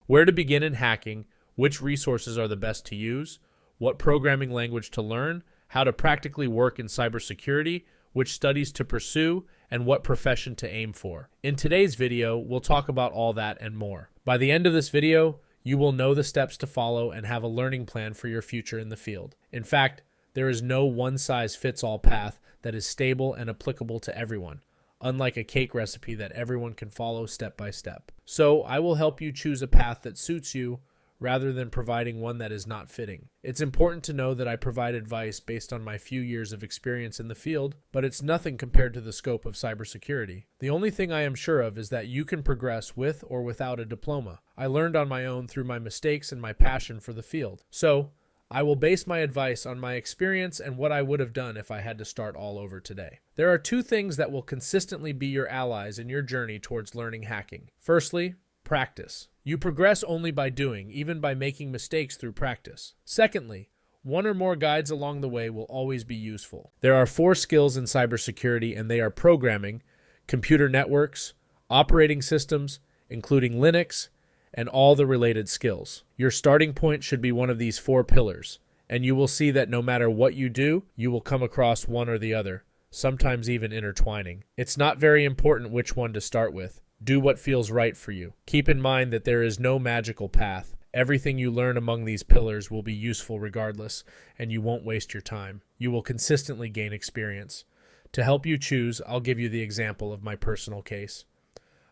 where to begin in hacking, which resources are the best to use, what programming language to learn, how to practically work in cybersecurity, which studies to pursue, and what profession to aim for. In today's video, we'll talk about all that and more. By the end of this video, you will know the steps to follow and have a learning plan for your future in the field. In fact, there is no one-size-fits-all path that is stable and applicable to everyone, unlike a cake recipe that everyone can follow step by step. So I will help you choose a path that suits you rather than providing one that is not fitting. It's important to know that I provide advice based on my few years of experience in the field, but it's nothing compared to the scope of cybersecurity. The only thing I am sure of is that you can progress with or without a diploma. I learned on my own through my mistakes and my passion for the field. So, I will base my advice on my experience and what I would have done if I had to start all over today. There are two things that will consistently be your allies in your journey towards learning hacking. Firstly, practice. You progress only by doing, even by making mistakes through practice. Secondly, one or more guides along the way will always be useful. There are 4 skills in cybersecurity, and they are programming, computer networks, operating systems, including Linux, and all the related skills. Your starting point should be one of these 4 pillars, and you will see that no matter what you do, you will come across one or the other, sometimes even intertwining. It's not very important which one to start with. Do what feels right for you. Keep in mind that there is no magical path. Everything you learn among these pillars will be useful regardless, and you won't waste your time. You will consistently gain experience. To help you choose, I'll give you the example of my personal case.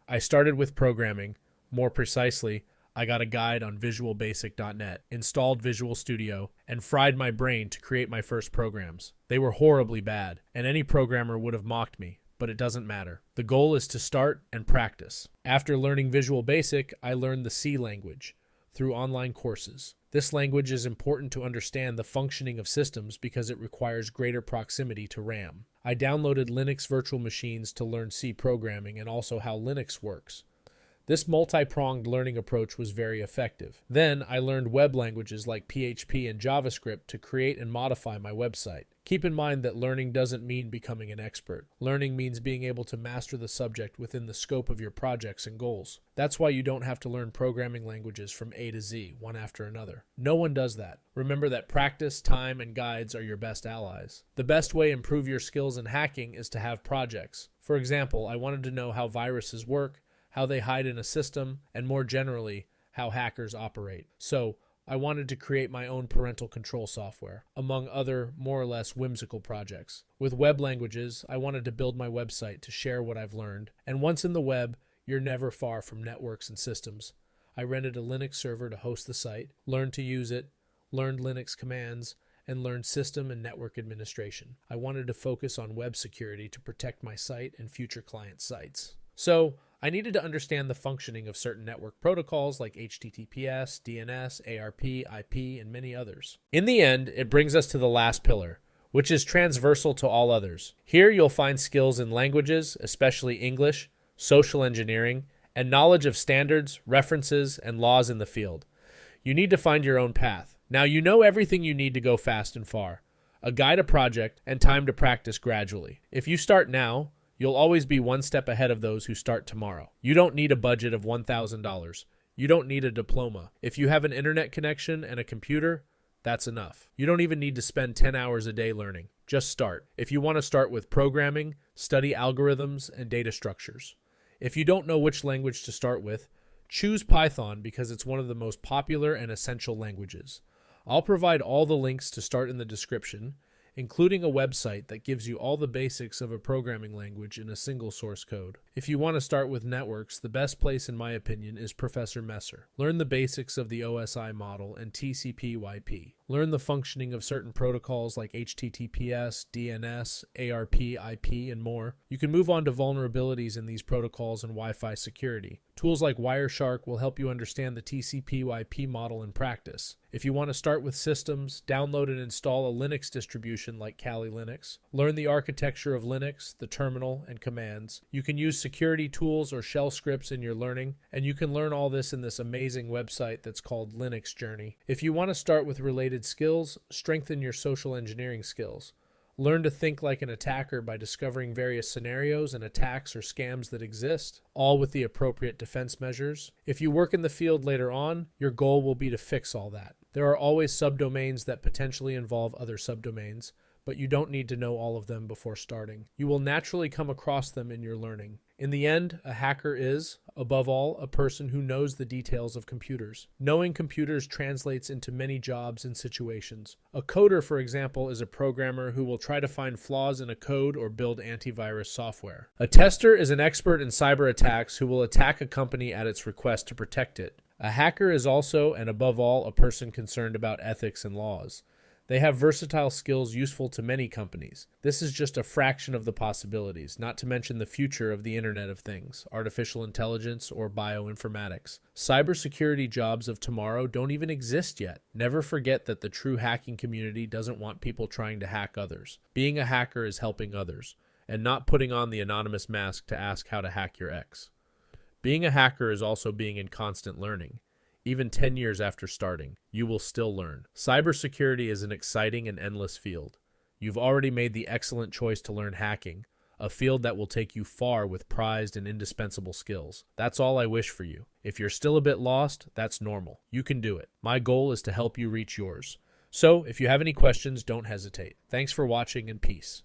I started with programming. More precisely, I got a guide on visualbasic.net, installed Visual Studio, and fried my brain to create my first programs. They were horribly bad, and any programmer would have mocked me. But it doesn't matter. The goal is to start and practice. After learning Visual Basic, I learned the C language through online courses. This language is important to understand the functioning of systems because it requires greater proximity to RAM. I downloaded Linux virtual machines to learn C programming and also how Linux works. This multi-pronged learning approach was very effective. Then I learned web languages like PHP and JavaScript to create and modify my website. Keep in mind that learning doesn't mean becoming an expert. Learning means being able to master the subject within the scope of your projects and goals. That's why you don't have to learn programming languages from A to Z, one after another. No one does that. Remember that practice, time, and guides are your best allies. The best way to improve your skills in hacking is to have projects. For example, I wanted to know how viruses work, how they hide in a system, and more generally, how hackers operate. So, I wanted to create my own parental control software, among other more or less whimsical projects. With web languages, I wanted to build my website to share what I've learned. And once in the web, you're never far from networks and systems. I rented a Linux server to host the site, learned to use it, learned Linux commands, and learned system and network administration. I wanted to focus on web security to protect my site and future client sites. So, I needed to understand the functioning of certain network protocols like HTTPS, DNS, ARP, IP, and many others. In the end, it brings us to the last pillar, which is transversal to all others. Here you'll find skills in languages, especially English, social engineering, and knowledge of standards, references, and laws in the field. You need to find your own path. Now you know everything you need to go fast and far. A guide, a project, and time to practice gradually. If you start now, you'll always be one step ahead of those who start tomorrow. You don't need a budget of $1,000. You don't need a diploma. If you have an internet connection and a computer, that's enough. You don't even need to spend 10 hours a day learning. Just start. If you want to start with programming, study algorithms and data structures. If you don't know which language to start with, choose Python because it's one of the most popular and essential languages. I'll provide all the links to start in the description, including a website that gives you all the basics of a programming language in a single source code. If you want to start with networks, the best place in my opinion is Professor Messer. Learn the basics of the OSI model and TCP/IP. Learn the functioning of certain protocols like HTTPS, DNS, ARP, IP, and more. You can move on to vulnerabilities in these protocols and Wi-Fi security. Tools like Wireshark will help you understand the TCP/IP model in practice. If you want to start with systems, download and install a Linux distribution like Kali Linux. Learn the architecture of Linux, the terminal, and commands. You can use security tools or shell scripts in your learning, and you can learn all this in this amazing website that's called Linux Journey. If you want to start with related skills, strengthen your social engineering skills. Learn to think like an attacker by discovering various scenarios and attacks or scams that exist, all with the appropriate defense measures. If you work in the field later on, your goal will be to fix all that. There are always subdomains that potentially involve other subdomains, but you don't need to know all of them before starting. You will naturally come across them in your learning. In the end, a hacker is, above all, a person who knows the details of computers. Knowing computers translates into many jobs and situations. A coder, for example, is a programmer who will try to find flaws in a code or build antivirus software. A tester is an expert in cyber attacks who will attack a company at its request to protect it. A hacker is also, and above all, a person concerned about ethics and laws. They have versatile skills useful to many companies. This is just a fraction of the possibilities, not to mention the future of the Internet of Things, artificial intelligence, or bioinformatics. Cybersecurity jobs of tomorrow don't even exist yet. Never forget that the true hacking community doesn't want people trying to hack others. Being a hacker is helping others, and not putting on the anonymous mask to ask how to hack your ex. Being a hacker is also being in constant learning. Even 10 years after starting, you will still learn. Cybersecurity is an exciting and endless field. You've already made the excellent choice to learn hacking, a field that will take you far with prized and indispensable skills. That's all I wish for you. If you're still a bit lost, that's normal. You can do it. My goal is to help you reach yours. So, if you have any questions, don't hesitate. Thanks for watching and peace.